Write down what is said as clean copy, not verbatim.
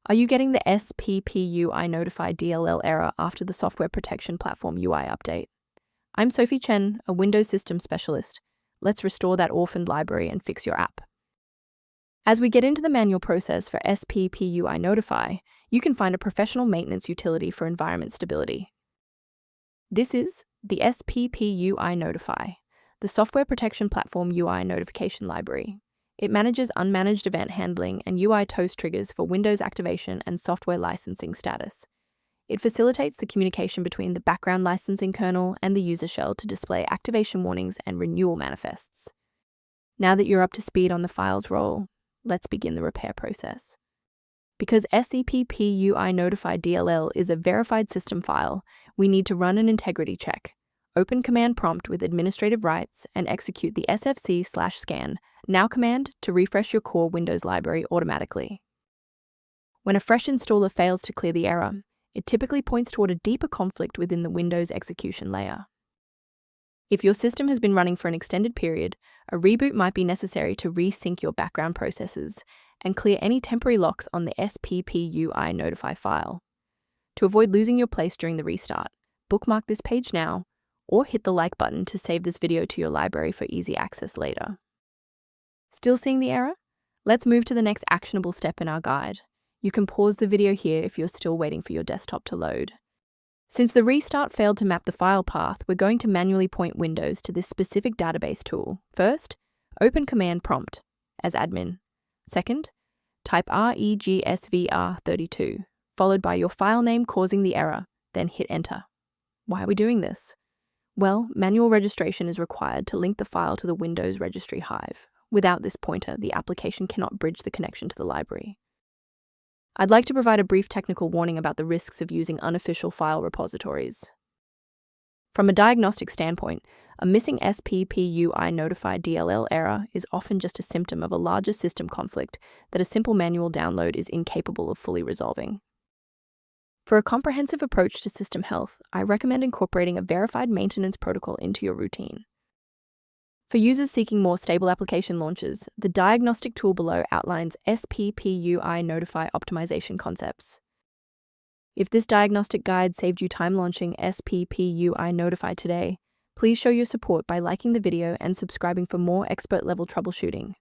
Are you getting the Sppuinotify.dll error after the Software Protection Platform UI update? I'm Sophie Chen, a Windows Systems Specialist. Let's restore that orphaned library and fix your app. As we get into the manual process for Sppuinotify, you can find a professional maintenance utility for environment stability. This is the Sppuinotify, the Software Protection Platform UI notification library. It manages unmanaged event handling and UI toast triggers for Windows activation and software licensing status. It facilitates the communication between the background licensing kernel and the user shell to display activation warnings and renewal manifests. Now that you're up to speed on the file's role, let's begin the repair process. Because Sppuinotify.dll is a verified system file, we need to run an integrity check, open command prompt with administrative rights, and execute the sfc/scan now command to refresh your core Windows library automatically. When a fresh installer fails to clear the error, it typically points toward a deeper conflict within the Windows execution layer. If your system has been running for an extended period, a reboot might be necessary to resync your background processes and clear any temporary locks on the Sppuinotify file. To avoid losing your place during the restart, bookmark this page now, or hit the like button to save this video to your library for easy access later. Still seeing the error? Let's move to the next actionable step in our guide. You can pause the video here if you're still waiting for your desktop to load. Since the restart failed to map the file path, we're going to manually point Windows to this specific database tool. First, open command prompt as admin. Second, type regsvr32, followed by your file name causing the error, then hit enter. Why are we doing this? Well, manual registration is required to link the file to the Windows registry hive. Without this pointer, the application cannot bridge the connection to the library. I'd like to provide a brief technical warning about the risks of using unofficial file repositories. From a diagnostic standpoint, a missing Sppuinotify.dll error is often just a symptom of a larger system conflict that a simple manual download is incapable of fully resolving. For a comprehensive approach to system health, I recommend incorporating a verified maintenance protocol into your routine. For users seeking more stable application launches, the diagnostic tool below outlines Sppuinotify optimization concepts. If this diagnostic guide saved you time launching Sppuinotify today, please show your support by liking the video and subscribing for more expert-level troubleshooting.